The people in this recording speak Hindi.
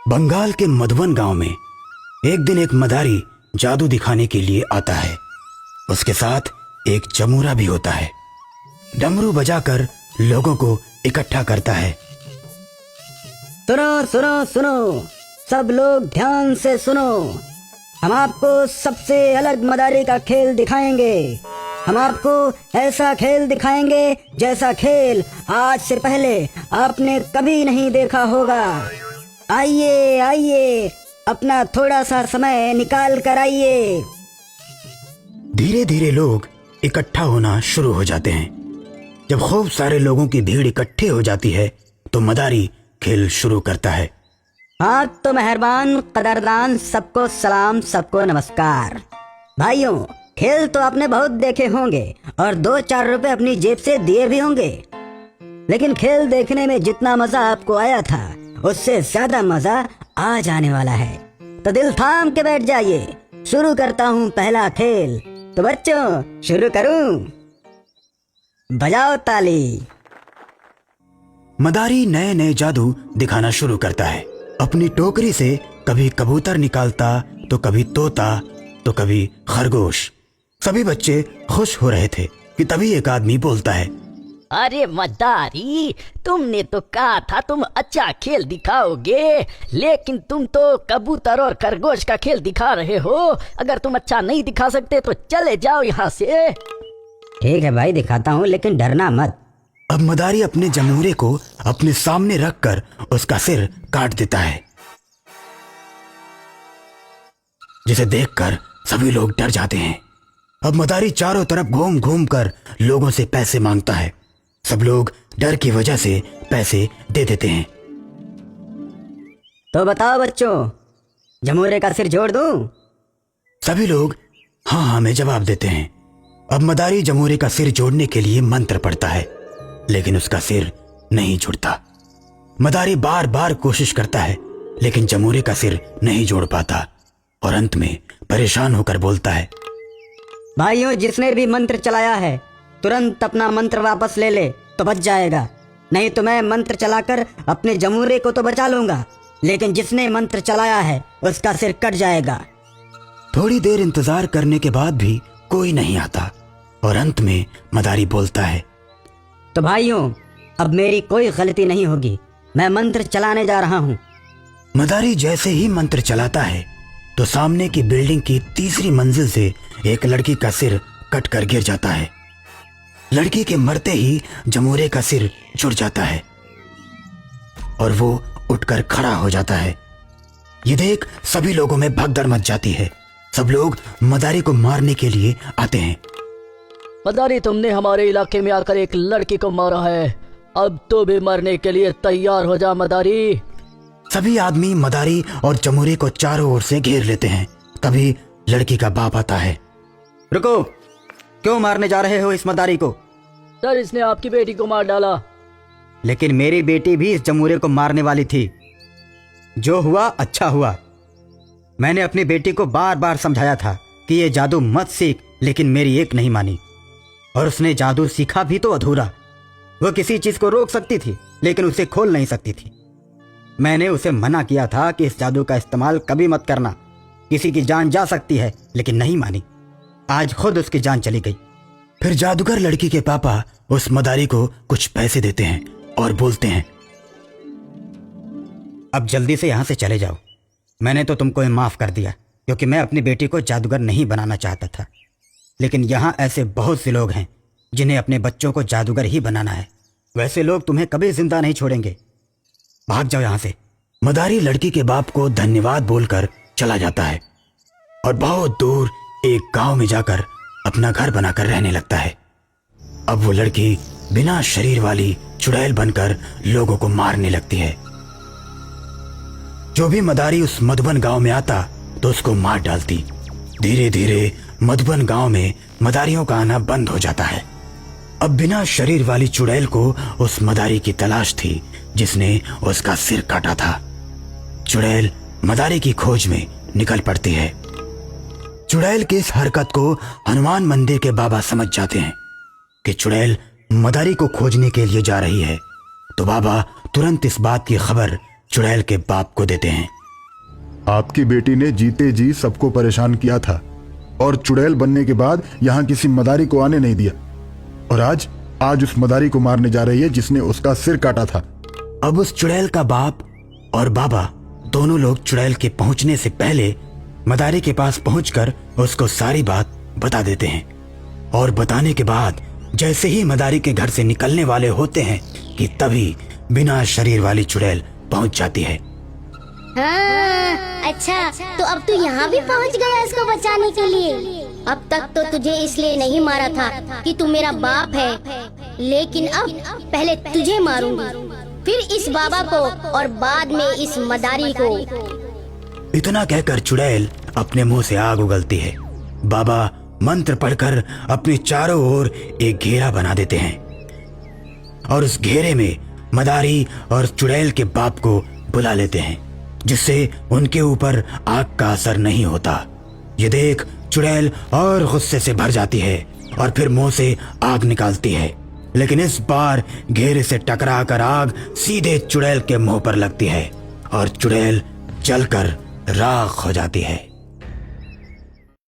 बंगाल के मधुबन गांव में एक दिन एक मदारी जादू दिखाने के लिए आता है। उसके साथ एक चमूरा भी होता है। डमरू बजाकर लोगों को इकट्ठा करता है। सुनो सुनो सुनो, सब लोग ध्यान से सुनो। हम आपको सबसे अलग मदारी का खेल दिखाएंगे। हम आपको ऐसा खेल दिखाएंगे जैसा खेल आज से पहले आपने कभी नहीं देखा होगा। आइए आइए, अपना थोड़ा सा समय निकाल कर आइए। धीरे धीरे लोग इकट्ठा होना शुरू हो जाते हैं। जब खूब सारे लोगों की भीड़ इकट्ठी हो जाती है तो मदारी खेल शुरू करता है। हाँ तो मेहरबान कदरदान, सबको सलाम, सबको नमस्कार। भाइयों, खेल तो आपने बहुत देखे होंगे और 2-4 रुपए अपनी जेब से दिए भी होंगे, लेकिन खेल देखने में जितना मजा आपको आया था उससे ज्यादा मजा आज आने वाला है। तो दिल थाम के बैठ जाइए, शुरू करता हूँ पहला खेल। तो बच्चों, शुरू करूं? बजाओ ताली। मदारी नए नए जादू दिखाना शुरू करता है। अपनी टोकरी से कभी कबूतर निकालता, तो कभी तोता, तो कभी खरगोश। सभी बच्चे खुश हो रहे थे कि तभी एक आदमी बोलता है, अरे मदारी, तुमने तो कहा था तुम अच्छा खेल दिखाओगे, लेकिन तुम तो कबूतर और खरगोश का खेल दिखा रहे हो। अगर तुम अच्छा नहीं दिखा सकते तो चले जाओ यहाँ से। ठीक है भाई, दिखाता हूँ, लेकिन डरना मत। अब मदारी अपने जमूरे को अपने सामने रखकर उसका सिर काट देता है, जिसे देखकर सभी लोग डर जाते हैं। अब मदारी चारों तरफ घूम घूम कर लोगों से पैसे मांगता है। सब लोग डर की वजह से पैसे दे देते हैं। तो बताओ बच्चों, जमूरे का सिर जोड़ दूं? सभी लोग हाँ हाँ में जवाब देते हैं। अब मदारी जमूरे का सिर जोड़ने के लिए मंत्र पढ़ता है, लेकिन उसका सिर नहीं जुड़ता। मदारी बार बार कोशिश करता है, लेकिन जमूरे का सिर नहीं जोड़ पाता और अंत में परेशान होकर बोलता है, भाइयों, जिसने भी मंत्र चलाया है तुरंत अपना मंत्र वापस ले ले तो बच जाएगा, नहीं तो मैं मंत्र चलाकर अपने जमूरे को तो बचा लूंगा, लेकिन जिसने मंत्र चलाया है उसका सिर कट जाएगा। थोड़ी देर इंतजार करने के बाद भी कोई नहीं आता और अंत में मदारी बोलता है, तो भाइयों, अब मेरी कोई गलती नहीं होगी, मैं मंत्र चलाने जा रहा हूँ। मदारी जैसे ही मंत्र चलाता है तो सामने की बिल्डिंग की तीसरी मंजिल से एक लड़की का सिर कट कर गिर जाता है। लड़की के मरते ही जमूरे का सिर जुड़ जाता है और वो उठकर खड़ा हो जाता है। ये देख सभी लोगों में भगदड़ मच जाती है। सब लोग मदारी को मारने के लिए आते हैं। मदारी, तुमने हमारे इलाके में आकर एक लड़की को मारा है, अब तो भी मरने के लिए तैयार हो जा मदारी। सभी आदमी मदारी और जमूरे को चारों ओर से घेर लेते हैं। तभी लड़की का बाप आता है। रुको, क्यों मारने जा रहे हो इस मदारी को? सर, इसने आपकी बेटी को मार डाला। लेकिन मेरी बेटी भी इस जमूरे को मारने वाली थी। जो हुआ अच्छा हुआ। मैंने अपनी बेटी को बार बार समझाया था कि ये जादू मत सीख, लेकिन मेरी एक नहीं मानी और उसने जादू सीखा भी तो अधूरा। वो किसी चीज को रोक सकती थी लेकिन उसे खोल नहीं सकती थी। मैंने उसे मना किया था कि इस जादू का इस्तेमाल कभी मत करना, किसी की जान जा सकती है, लेकिन नहीं मानी। आज खुद उसकी जान चली गई। फिर जादूगर लड़की के पापा उस मदारी को कुछ पैसे देते हैं और बोलते हैं, अब जल्दी से यहां से चले जाओ। मैंने तो तुमको माफ कर दिया क्योंकि मैं अपनी बेटी को जादूगर नहीं बनाना चाहता था, लेकिन यहाँ ऐसे बहुत से लोग हैं जिन्हें अपने बच्चों को जादूगर ही बनाना है। वैसे लोग तुम्हें कभी जिंदा नहीं छोड़ेंगे। भाग जाओ यहाँ से। मदारी लड़की के बाप को धन्यवाद बोलकर चला जाता है और बहुत दूर एक गांव में जाकर अपना घर बनाकर रहने लगता है। अब वो लड़की बिना शरीर वाली चुड़ैल बनकर लोगों को मारने लगती है। जो भी मदारी उस मधुबन गांव में आता तो उसको मार डालती। धीरे धीरे मधुबन गांव में मदारियों का आना बंद हो जाता है। अब बिना शरीर वाली चुड़ैल को उस मदारी की तलाश थी जिसने उसका सिर काटा था। चुड़ैल मदारी की खोज में निकल पड़ती है। चुड़ैल की इस हरकत को हनुमान मंदिर के बाबा समझ जाते हैं कि चुड़ैल मदारी को खोजने के लिए जा रही है, तो बाबा तुरंत इस बात की खबर चुड़ैल के बाप को देते हैं। आपकी बेटी ने जीते जी सबको परेशान किया था और चुड़ैल बनने के बाद यहाँ किसी मदारी को आने नहीं दिया, और आज उस मदारी को मारने जा रही है जिसने उसका सिर काटा था। अब उस चुड़ैल का बाप और बाबा दोनों लोग चुड़ैल के पहुंचने से पहले मदारी के पास पहुंचकर उसको सारी बात बता देते हैं, और बताने के बाद जैसे ही मदारी के घर से निकलने वाले होते हैं कि तभी बिना शरीर वाली चुड़ैल पहुंच जाती है। हाँ, अच्छा तो अब तू यहाँ भी पहुँच गया इसको बचाने के लिए। अब तक तो तुझे इसलिए नहीं मारा था कि तू मेरा बाप है, लेकिन अब पहले तुझे मारूंगी, फिर इस बाबा को और बाद में इस मदारी को। इतना कहकर चुड़ैल अपने मुंह से आग उगलती है। बाबा मंत्र पढ़कर अपने चारों ओर एक घेरा बना देते हैं और उस घेरे में मदारी और चुड़ैल के बाप को बुला लेते हैं, जिससे उनके ऊपर आग का असर नहीं होता। ये देख चुड़ैल और गुस्से से भर जाती है और फिर मुंह से आग निकालती है, लेकिन इस बार घेरे से टकराकर आग सीधे चुड़ैल के मुंह पर लगती है और चुड़ैल जलकर राख हो जाती है।